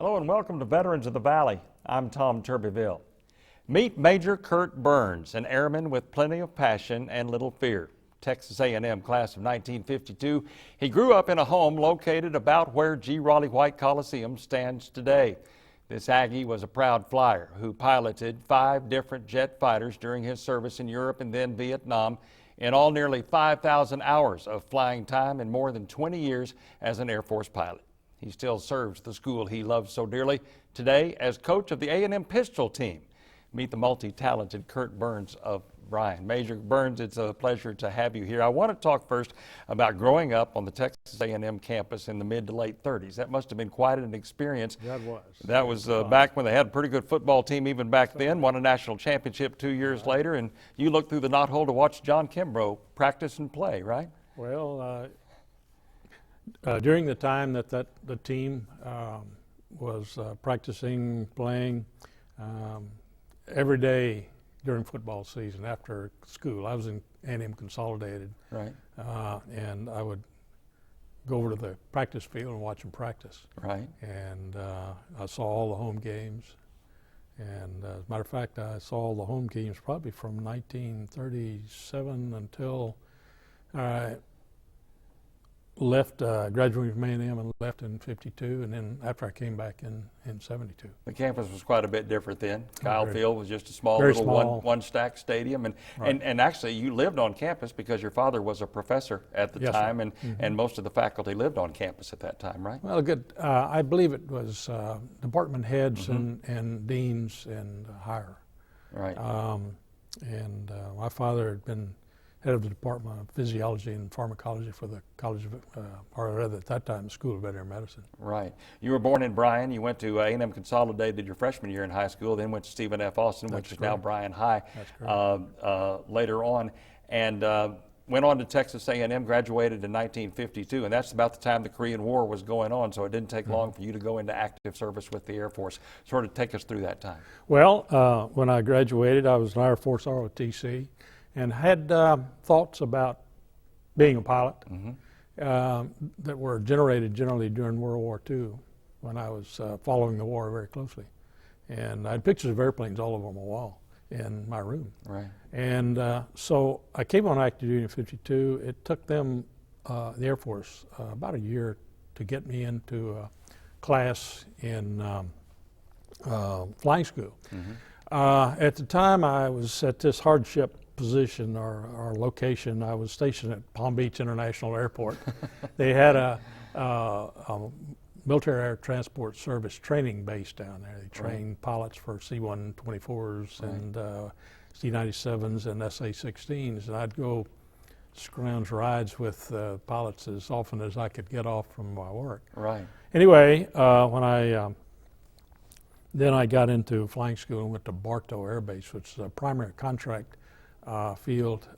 Hello and welcome to Veterans of the Valley. I'm Tom Turbyville. Meet Major Curt Burns, an airman with plenty of passion and little fear. Texas A&M class of 1952. He grew up in a home located about where Rollie White Coliseum stands today. This Aggie was a proud flyer who piloted 5 different jet fighters during his service in Europe and then Vietnam. In all, nearly 5,000 hours of flying time and more than 20 years as an Air Force pilot. He still serves the school he loves so dearly today as coach of the A&M pistol team. Meet the multi-talented Curt Burns of Bryan. Major Burns, it's a pleasure to have you here. I want to talk first about growing up on the Texas A&M campus in the mid to late 30s. That must have been quite an experience. That was back when they had a pretty good football team even back then, won a national championship 2 years later, and you looked through the knothole to watch John Kimbrough practice and play, right? Well, during the time that the team was practicing, playing, every day during football season after school, I was in A&M Consolidated, right? And I would go over to the practice field and watch them practice. Right. And I saw all the home games. And as a matter of fact, I saw all the home games probably from 1937 until I left, graduated from A&M and left in 52, and then after I came back in 72. The campus was quite a bit different then. Kyle Field was just a small very little small. one stack stadium, and, Right. and actually you lived on campus because your father was a professor at the Yes, time, sir. and most of the faculty lived on campus at that time, right? Well, good. I believe it was department heads and deans and higher. Right. My father had been head of the Department of Physiology and Pharmacology for the College of, or rather at that time, the School of Veterinary Medicine. Right. You were born in Bryan. You went to A&M Consolidated your freshman year in high school, then went to Stephen F. Austin, which is now Bryan High. That's correct. Later on, and went on to Texas A&M, graduated in 1952, and that's about the time the Korean War was going on, so it didn't take long for you to go into active service with the Air Force. Sort of take us through that time. Well, when I graduated, I was an Air Force ROTC and had thoughts about being a pilot that were generated generally during World War II when I was following the war very closely. And I had pictures of airplanes all over my wall in my room. Right. And so I came on active duty in 52. It took them, the Air Force, about a year to get me into a class in flying school. At the time I was at this hardship position or location. I was stationed at Palm Beach International Airport. They had a military air transport service training base down there. They trained pilots for C-124s and C-97s and SA-16s, and I'd go scrounge rides with pilots as often as I could get off from my work. Right. Anyway, when then I got into flying school and went to Bartow Air Base, which is a primary contract field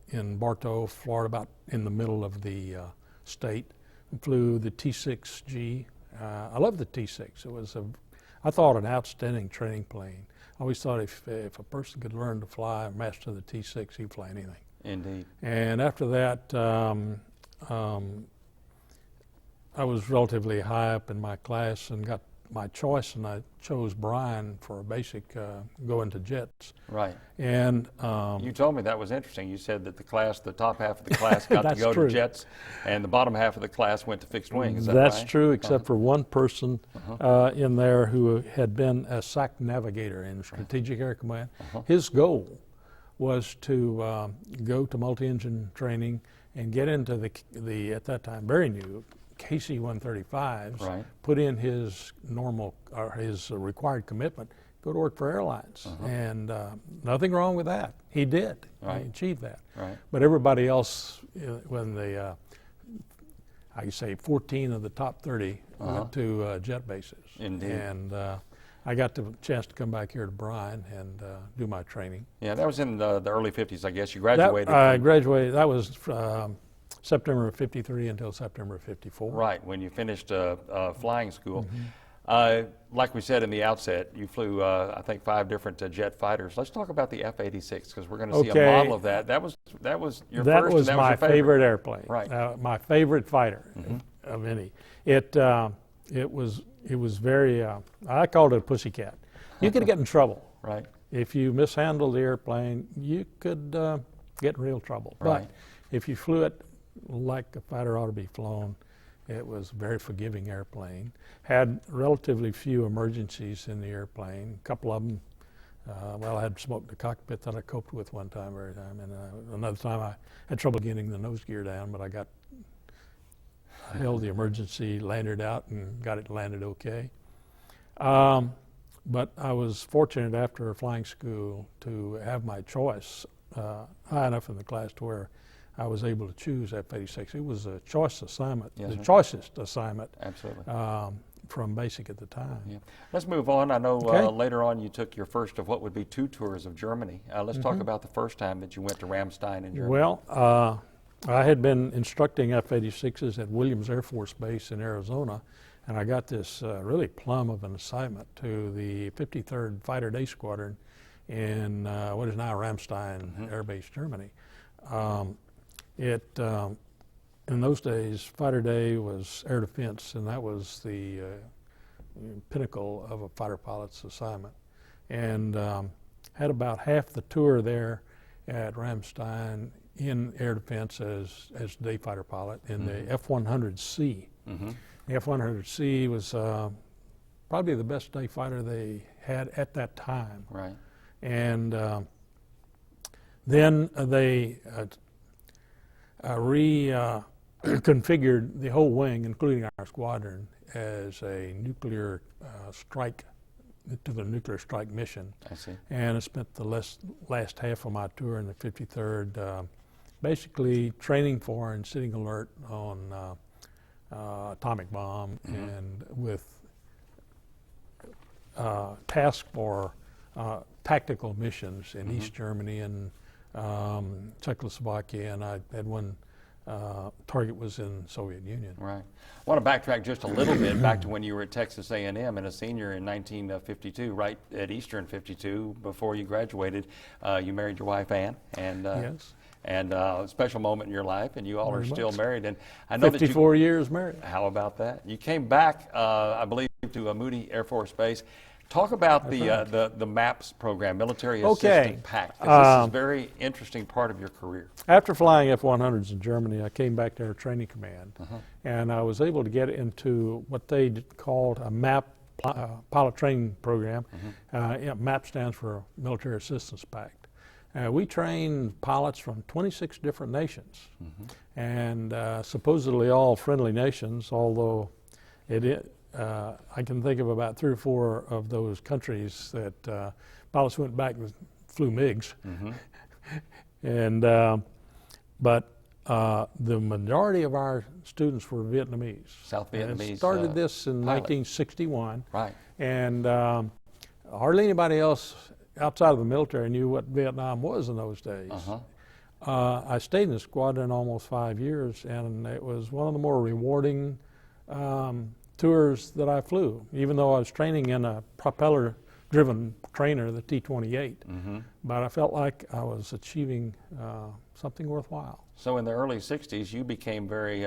in Bartow, Florida, about in the middle of the state. And flew the T-6G. I love the T-6. It was, I thought, an outstanding training plane. I always thought if a person could learn to fly and master the T-6, he'd fly anything. Indeed. And after that, I was relatively high up in my class and got my choice, and I chose Bryan for a basic go into jets. Right. And you told me that was interesting. You said that the top half of the class got to go to jets, and the bottom half of the class went to fixed wing. Is that right? That's true, except for one person in there who had been a SAC navigator in Strategic Air Command. His goal was to go to multi-engine training and get into the at that time very new KC-135s, put in his normal or his required commitment, go to work for airlines, and nothing wrong with that. He did. He achieved that. But everybody else, when the I say 14 of the top 30 went to jet bases. Indeed. And I got the chance to come back here to Bryan and do my training. Yeah, that was in the early 50s, I guess. You graduated. I graduated. That was September of 53 until September of 54. Right, when you finished flying school. Like we said in the outset, you flew, I think, 5 different jet fighters. Let's talk about the F-86 because we're going to see a model of that. That was your first. That was and my your favorite airplane. Right. My favorite fighter of any. It was it was very, I called it a pussycat. You could get in trouble. Right. If you mishandled the airplane, you could get in real trouble. Right. But if you flew it like a fighter ought to be flown, it was a very forgiving airplane. Had relatively few emergencies in the airplane. A couple of them, I had smoke in the cockpit that I coped with one time, and another time I had trouble getting the nose gear down, but I held the emergency lanyard out and got it landed okay. But I was fortunate after flying school to have my choice high enough in the class to where I was able to choose F-86. It was a choice assignment, the choicest assignment. Absolutely. From basic at the time. Yeah. Let's move on. I know later on you took your first of what would be 2 tours of Germany. Let's talk about the first time that you went to Ramstein in Germany. Well, I had been instructing F-86s at Williams Air Force Base in Arizona, and I got this really plum of an assignment to the 53rd Fighter Day Squadron in what is now Ramstein Air Base, Germany. In those days, Fighter Day was air defense, and that was the pinnacle of a fighter pilot's assignment. And had about half the tour there at Ramstein in air defense as day fighter pilot in the F-100C. The F-100C was probably the best day fighter they had at that time. Right. And then they reconfigured the whole wing, including our squadron, as a nuclear strike, to the nuclear strike mission. I see. And I spent the last half of my tour in the 53rd basically training for and sitting alert on atomic bomb and with tasks for tactical missions in East Germany and Czechoslovakia, and I had one target was in Soviet Union. Right. I want to backtrack just a little bit back to when you were at Texas A&M and a senior in 1952, right at Eastern 52, before you graduated. You married your wife Ann, and Yes. And a special moment in your life, and you all Very are still much. married. And I know 54 years married. How about that? You came back, I believe, to Moody Air Force Base. Talk about the MAPS program, Military Assistant Pact. This is a very interesting part of your career. After flying F-100s in Germany, I came back to Air Training Command, and I was able to get into what they called a MAP pilot training program. MAP stands for Military Assistance Pact. We train pilots from 26 different nations, and supposedly all friendly nations, although I can think of about 3 or 4 of those countries that pilots went back and flew MiGs. And but the majority of our students were Vietnamese. South Vietnamese. And started this in pilot. 1961. Right. And hardly anybody else outside of the military knew what Vietnam was in those days. I stayed in the squadron almost 5 years, and it was one of the more rewarding tours that I flew, even though I was training in a propeller-driven trainer, the T-28. But I felt like I was achieving something worthwhile. So in the early 60s, you became very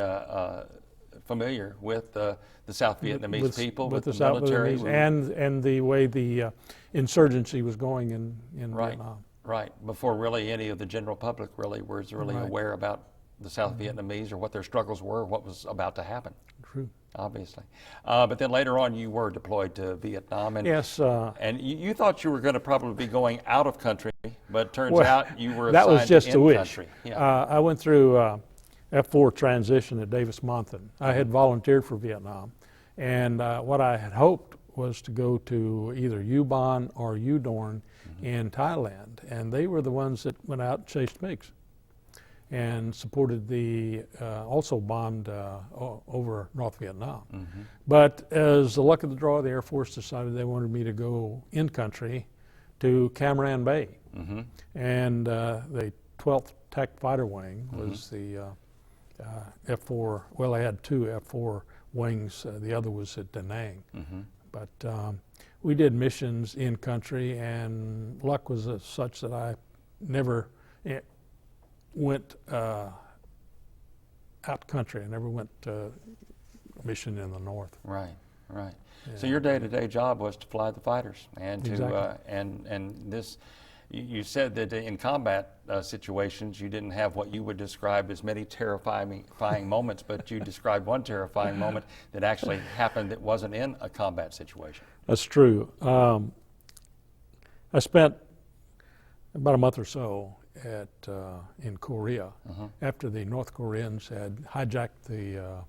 familiar with the South Vietnamese people, with the South military. Vietnamese and the way the insurgency was going in Vietnam. Right, before really any of the general public was Right. aware about the South Vietnamese or what their struggles were, what was about to happen. True. Obviously. But then later on you were deployed to Vietnam. And, Yes. and you thought you were going to probably be going out of country, but it turns out you were that assigned was just in a wish. country. Yeah. I went through F4 transition at Davis-Monthan. I had volunteered for Vietnam, and what I had hoped was to go to either U-Bon or U-Dorn in Thailand, and they were the ones that went out and chased MiGs and supported also bombed over North Vietnam. But as the luck of the draw, the Air Force decided they wanted me to go in country to Cam Ranh Bay. And the 12th Tech Fighter Wing was the F4, well, I had 2 F4 wings, the other was at Da Nang. But we did missions in country, and luck was such that I never went out country. I never went mission in the north. Right. Right. Yeah. So your day-to-day job was to fly the fighters, and to Exactly. and this. You said that in combat situations you didn't have what you would describe as many terrifying moments, but you described one terrifying moment that actually happened that wasn't in a combat situation. That's true. I spent about a month or so in Korea after the North Koreans had hijacked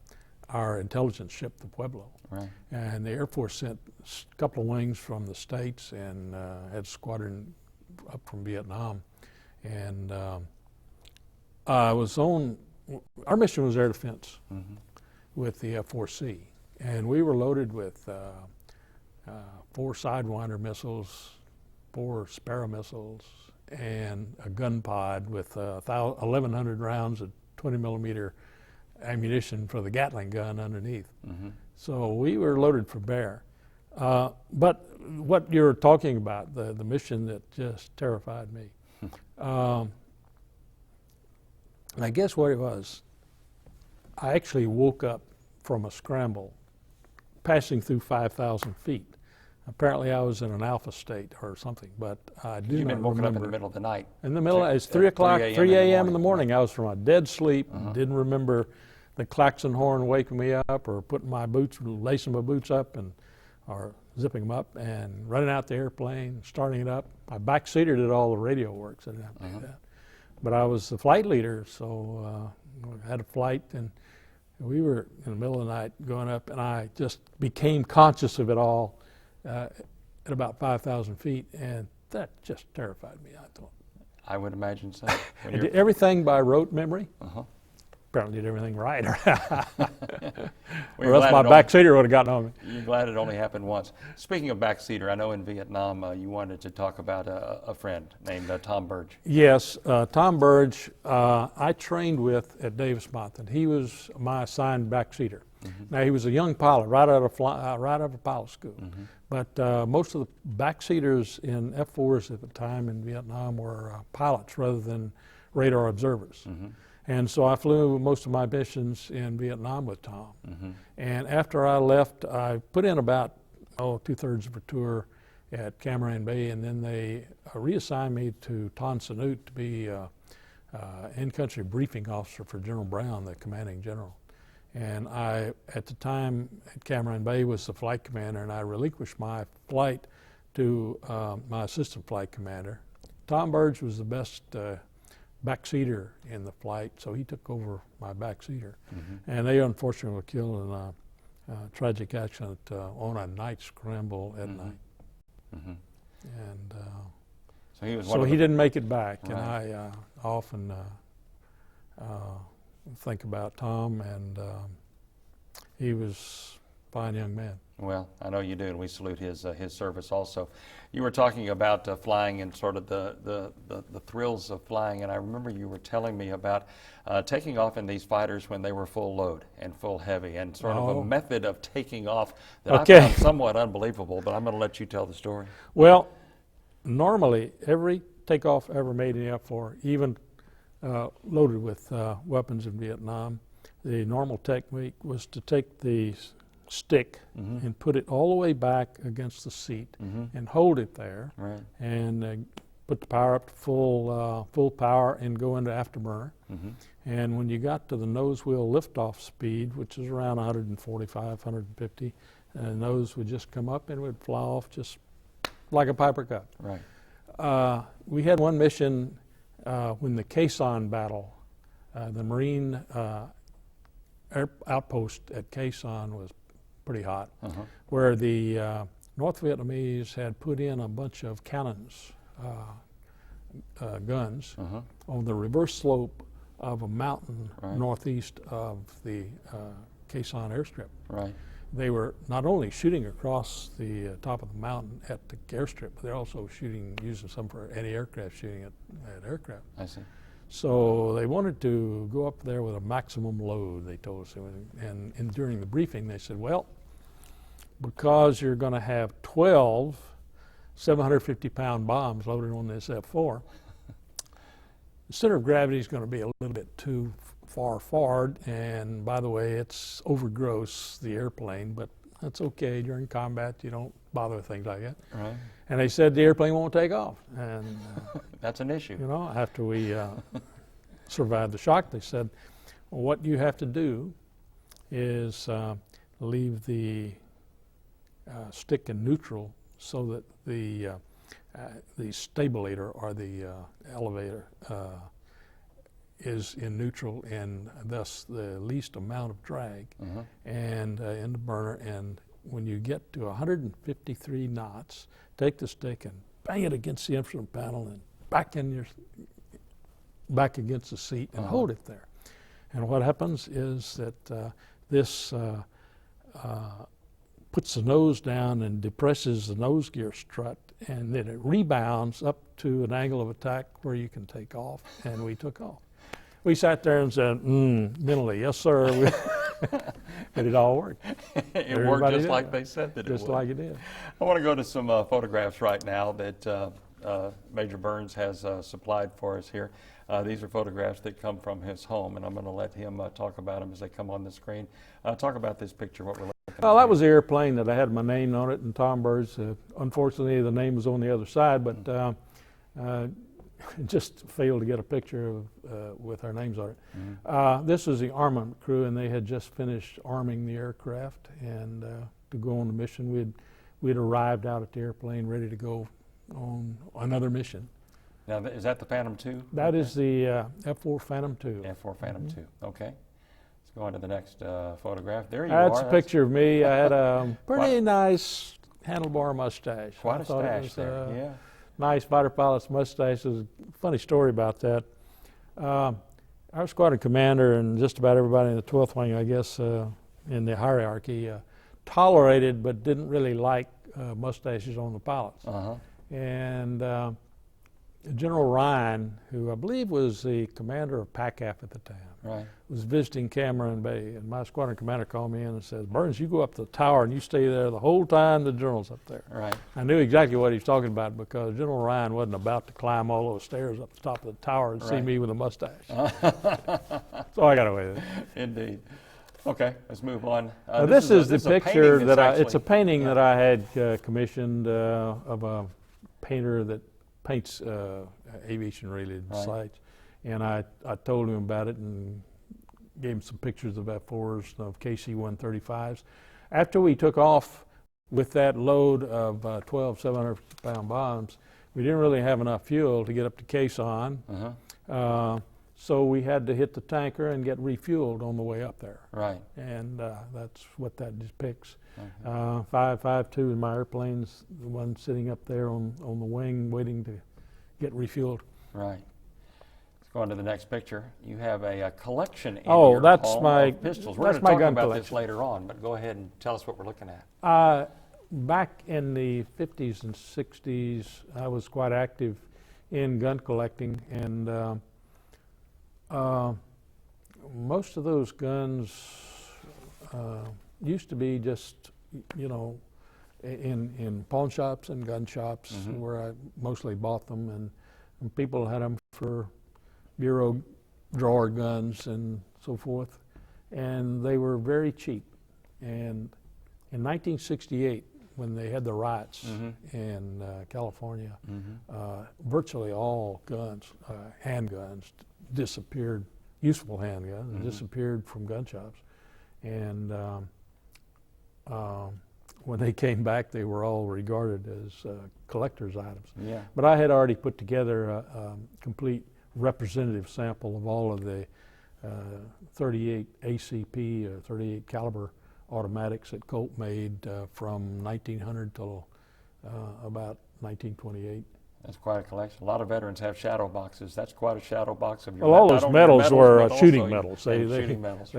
our intelligence ship, the Pueblo. Right. And the Air Force sent a couple of wings from the States and had a squadron up from Vietnam. And our mission was air defense with the F-4C. And we were loaded with 4 Sidewinder missiles, 4 Sparrow missiles, and a gun pod with 1,100 rounds of 20 millimeter ammunition for the Gatling gun underneath. So we were loaded for bear. But what you're talking about, the mission that just terrified me, I guess what it was, I actually woke up from a scramble passing through 5,000 feet. Apparently I was in an alpha state or something, but I do You've not been woken up in remember. the middle of the night. In the middle, it's 3 o'clock, 3 a.m. in the morning. I was from a dead sleep, didn't remember the klaxon horn waking me up or putting my boots, lacing my boots up or zipping them up and running out the airplane, starting it up. My backseater did all the radio work, so I didn't have to do that. But I was the flight leader, so I had a flight, and we were in the middle of the night going up, and I just became conscious of it all at about 5,000 feet, and that just terrified me, I thought. I would imagine so. I did everything by rote memory. Uh-huh. Apparently did everything right. Well, Or else my backseater would have gotten on me. You're glad it only happened once. Speaking of backseater, I know in Vietnam you wanted to talk about a friend named Tom Burch. Yes, Tom Burch, I trained with at Davis-Monthan. He was my assigned backseater. Now he was a young pilot, right out of pilot school. But most of the backseaters in F-4s at the time in Vietnam were pilots rather than radar observers. And so I flew most of my missions in Vietnam with Tom. And after I left, I put in about 2/3 of a tour at Cam Ranh Bay, and then they reassigned me to Tan Son Nhut to be in-country briefing officer for General Brown, the commanding general. And I, at the time at Cam Ranh Bay, was the flight commander, and I relinquished my flight to my assistant flight commander. Tom Burch was the best backseater in the flight, so he took over my backseater. And they unfortunately were killed in a tragic accident on a night scramble at night. And So he didn't make it back. Right. And I often think about Tom, and he was a fine young man. Well, I know you do, and we salute his service also. You were talking about flying and sort of the thrills of flying, and I remember you were telling me about taking off in these fighters when they were full load and full heavy, and sort of a method of taking off that I found somewhat unbelievable, but I'm going to let you tell the story. Well, normally every takeoff ever made in the F-4, even loaded with weapons in Vietnam, the normal technique was to take the stick and put it all the way back against the seat and hold it there, and put the power up to full power and go into afterburner. And when you got to the nose wheel liftoff speed, which is around 145, 150, the nose would just come up and it would fly off just like a Piper Cub. We had one mission when the Caisson Battle, the Marine outpost at Caisson was pretty hot, where the North Vietnamese had put in a bunch of cannons, guns, on the reverse slope of a mountain northeast of the Caisson airstrip. They were not only shooting across the top of the mountain at the airstrip, but they're also using some for anti-aircraft shooting at aircraft. I see. So they wanted to go up there with a maximum load, they told us. And during the briefing, they said, well, because you're going to have 12 750-pound bombs loaded on this F-4, the center of gravity is going to be a little bit too far forward. And by the way, it's overgross, the airplane, but that's okay. During combat, you don't bother with things like that. Right. And they said the airplane won't take off. And, That's an issue. you know, after we survived the shock, they said, well, what you have to do is leave the stick in neutral so that the stabulator or the elevator is in neutral, and thus the least amount of drag, and in the burner. And when you get to 153 knots, take the stick and bang it against the instrument panel and back against the seat and hold it there. And what happens is that this puts the nose down and depresses the nose gear strut, and then it rebounds up to an angle of attack where you can take off, and we took off. We sat there and said, mentally, yes, sir. And it all worked. It worked just like they said that it would. Just like it did. I want to go to some photographs right now that Major Burns has supplied for us here. These are photographs that come from his home, and I'm going to let him talk about them as they come on the screen. Talk about this picture, what we're looking at. Well, that was the airplane that I had my name on it, and Tom Burns. Unfortunately, the name was on the other side, but just failed to get a picture of, with our names on it. This was the armament crew, and they had just finished arming the aircraft and to go on the mission. We'd arrived out at the airplane ready to go on another mission. Now, is that the Phantom II? That is the F-4 Phantom II. F-4 Phantom II, okay. Let's go on to the next photograph. There you are. That's a picture of me. I had a pretty nice handlebar mustache. Quite a stash there, yeah. Nice fighter pilot's mustache. There's a funny story about that. Our squadron commander and just about everybody in the 12th Wing, I guess, in the hierarchy, tolerated but didn't really like mustaches on the pilots. And General Ryan, who I believe was the commander of PACAF at the time, was visiting Cameron Bay, and my squadron commander called me in and says, "Burns, you go up to the tower and you stay there the whole time the general's up there." I knew exactly what he was talking about because General Ryan wasn't about to climb all those stairs up the top of the tower and see me with a mustache. So I got away with it. Indeed. Okay, let's move on. This is the picture that it's a painting that I had commissioned of a painter that paints aviation-related sites, and I told him about it and gave him some pictures of F-4s, of KC-135s. After we took off with that load of 12 750-pound bombs, we didn't really have enough fuel to get up to Caisson, so we had to hit the tanker and get refueled on the way up there. And that's what that depicts. 552 in my airplane's the one sitting up there on the wing waiting to get refueled. Let's go on to the next picture. You have a collection in your home of pistols. We're going to talk about this later on, but go ahead and tell us what we're looking at. Back in the 50s and 60s, I was quite active in gun collecting, and most of those guns used to be just, you know, in pawn shops and gun shops where I mostly bought them, and people had them for bureau drawer guns and so forth, and they were very cheap. And in 1968, when they had the riots in California, virtually all guns, handguns, disappeared, useful handguns, disappeared from gun shops. And when they came back, they were all regarded as collector's items. But I had already put together a complete representative sample of all of the 38 ACP, 38 caliber automatics that Colt made from 1900 till about 1928. That's quite a collection. A lot of veterans have shadow boxes. That's quite a shadow box of your. Well, all those medals were shooting medals. Shooting medals,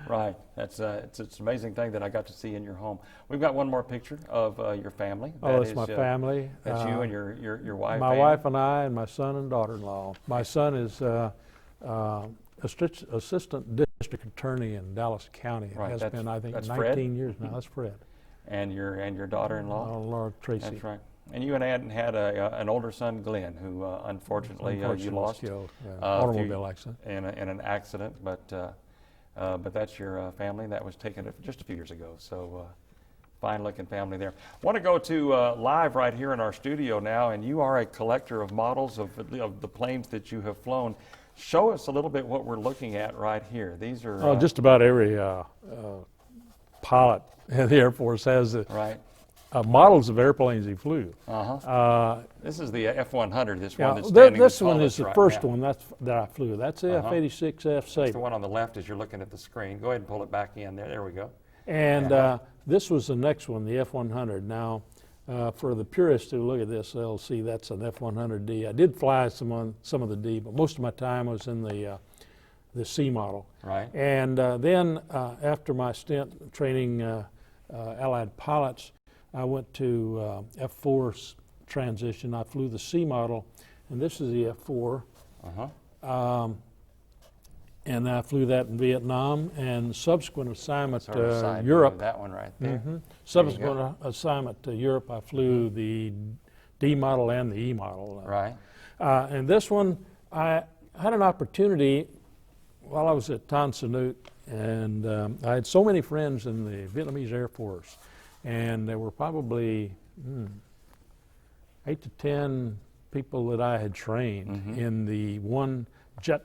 right. That's it's an amazing thing that I got to see in your home. We've got one more picture of your family. That's my family. That's you and your wife. My wife and I, and my son and daughter-in-law. My son is assistant district attorney in Dallas County. Has been, I think, 19 Fred? years now. That's Fred. And your daughter-in-law. Laura Tracy. That's right. And you and Ann had an older son, Glenn, who unfortunately you lost. Killed, automobile accident. In an accident, but that's your family. That was taken just a few years ago. So Fine looking family there. Want to go to live right here in our studio now, and you are a collector of models of the planes that you have flown. Show us a little bit what we're looking at right here. These are just about every pilot in the Air Force has right. Models of airplanes he flew. This is the F-100. This Yeah, one that's standing this the one is tallest the right first now. one that I flew. That's the F-86F The Sabre. one on the left as you're looking at the screen. Go ahead and pull it back in there. There we go. And this was the next one, the F-100. Now, for the purists who look at this, they'll see that's an F-100D. I did fly some of the D, but most of my time was in the C model. Right. And then after my stint training Allied pilots, I went to F-4 transition. I flew the C model, and this is the F-4. And I flew that in Vietnam, and subsequent assignment to Europe. That one right there. Subsequent assignment to Europe, I flew the D model and the E model. Right. And this one, I had an opportunity while I was at Tan Son Nhut, and I had so many friends in the Vietnamese Air Force, and there were probably 8 to 10 people that I had trained in the one jet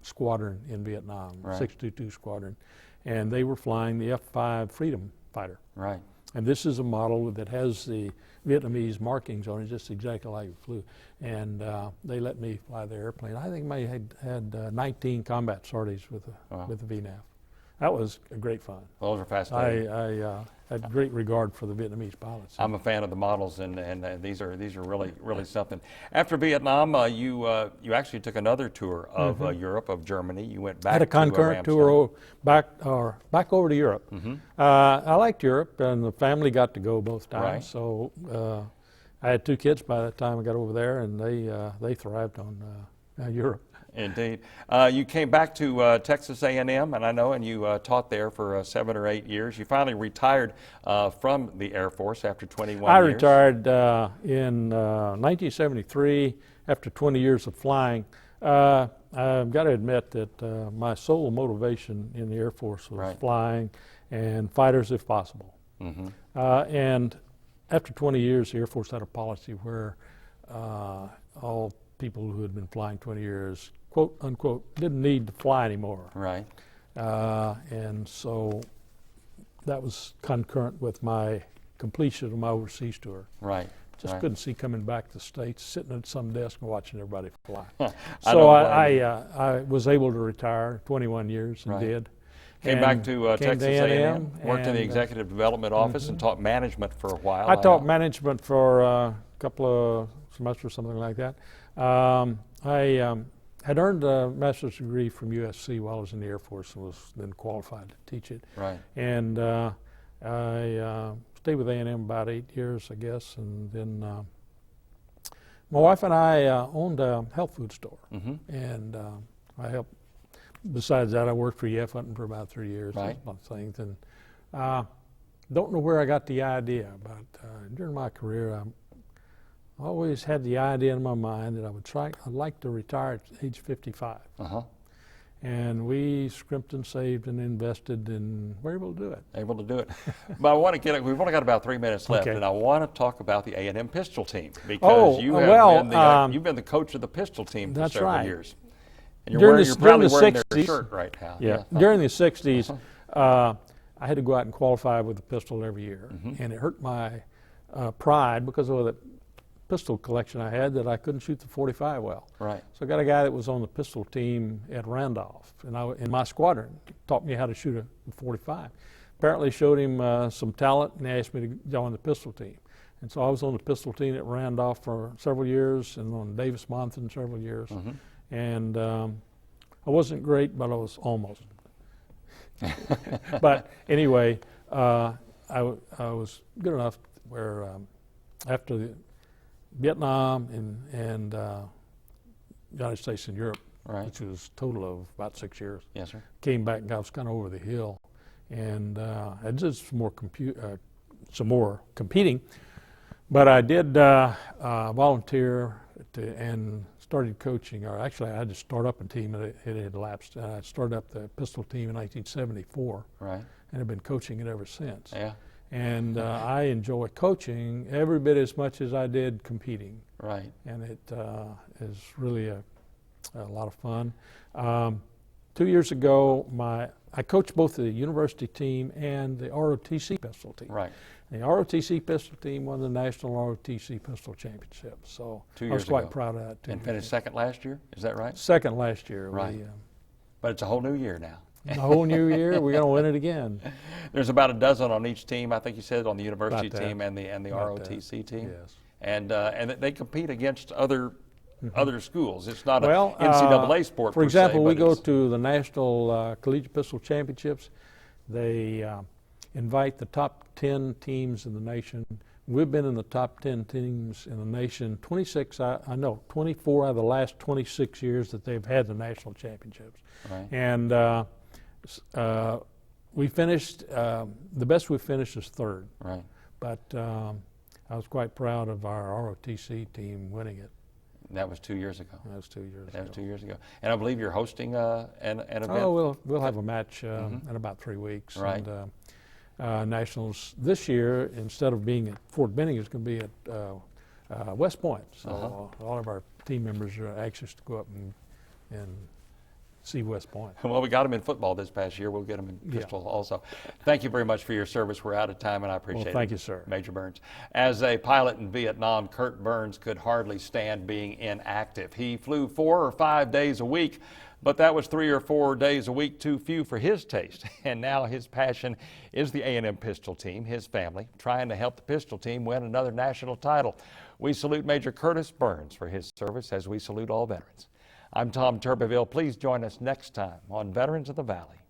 squadron in Vietnam, 622 squadron, and they were flying the F-5 Freedom Fighter. Right. And this is a model that has the Vietnamese markings on it, just exactly like it flew. And they let me fly the airplane. I think I had 19 combat sorties with the VNAV. That was great fun. Those are fascinating. I had great regard for the Vietnamese pilots. I'm a fan of the models, and these are really something. After Vietnam, you actually took another tour of Europe, of Germany. You went back. I had a concurrent tour back over to Europe. I liked Europe, and the family got to go both times. Right. So I had 2 kids by the time I got over there, and they thrived on Europe. Indeed. You came back to Texas A&M, and I know, and you taught there for 7 or 8 years. You finally retired from the Air Force after 21 years. I retired in 1973 after 20 years of flying. I've got to admit that my sole motivation in the Air Force was flying and fighters if possible. And after 20 years, the Air Force had a policy where all people who had been flying 20 years, quote unquote, didn't need to fly anymore. Right. And so that was concurrent with my completion of my overseas tour. Right. Just couldn't see coming back to the States, sitting at some desk and watching everybody fly. So I was able to retire 21 years and did. Came back to Texas A&M, worked in the and, Executive Development Office and taught management for a while. I taught management for a couple of semesters, something like that. I had earned a master's degree from USC while I was in the Air Force and was then qualified to teach it. Right. And I stayed with A&M about 8 years, I guess, and then my wife and I owned a health food store, and I helped. Besides that, I worked for EF Hunting for about 3 years. Right. Lots of things, and don't know where I got the idea, but during my career, I always had the idea in my mind that I'd like to retire at age 55. And we scrimped and saved and invested, and we're able to do it. Able to do it. But I want to we've only got about 3 minutes left, and I want to talk about the A&M pistol team, because you've been the coach of the pistol team for several years. And you're probably wearing their shirt right now. Yeah. During the 60s, I had to go out and qualify with a pistol every year, and it hurt my pride because of the pistol collection I had that I couldn't shoot the .45 well. Right. So I got a guy that was on the pistol team at Randolph, and in my squadron, taught me how to shoot a .45. Apparently showed him some talent, and he asked me to join the pistol team. And so I was on the pistol team at Randolph for several years, and on Davis Monthan several years. And I wasn't great, but I was almost. But anyway, I was good enough where after the Vietnam and United States and Europe, which was a total of about 6 years. Yes, sir. Came back and I was kind of over the hill, and I did some more competing, but I did volunteer and started coaching. Or actually, I had to start up a team, and it had lapsed. I started up the pistol team in 1974, and have been coaching it ever since. Yeah. And I enjoy coaching every bit as much as I did competing. Right. And it is really a lot of fun. 2 years ago, I coached both the university team and the ROTC pistol team. Right. The ROTC pistol team won the National ROTC Pistol Championship. So 2 years I was quite ago. proud of that too. And finished second last year, is that right? Second last year. Right. We, But it's a whole new year now. the whole new year, we're going to win it again. There's about a dozen on each team. I think you said on the university About that. team and the About ROTC team. Yes. And they compete against other schools. It's not Well, an NCAA sport. for per example, se, we but go it's- to the National Collegiate Pistol Championships. They invite the top 10 teams in the nation. We've been in the top 10 teams in the nation 24 out of the last 26 years that they've had the national championships. Right. And we finished, the best we finished is third. Right. But I was quite proud of our ROTC team winning it. That was 2 years ago. That was 2 years ago. That was 2 years ago. And I believe you're hosting an event. Oh, we'll have a match in about 3 weeks. Right. And Nationals this year, instead of being at Fort Benning, is going to be at West Point. So all of our team members are anxious to go up and see West Point. Well, we got them in football this past year. We'll get them in pistol also. Thank you very much for your service. We're out of time, and I appreciate it. Thank you, sir. Major Burns. As a pilot in Vietnam, Curt Burns could hardly stand being inactive. He flew 4 or 5 days a week, but that was 3 or 4 days a week too few for his taste. And now his passion is the A&M pistol team, his family, trying to help the pistol team win another national title. We salute Major Curtis Burns for his service as we salute all veterans. I'm Tom Turbeville. Please join us next time on Veterans of the Valley.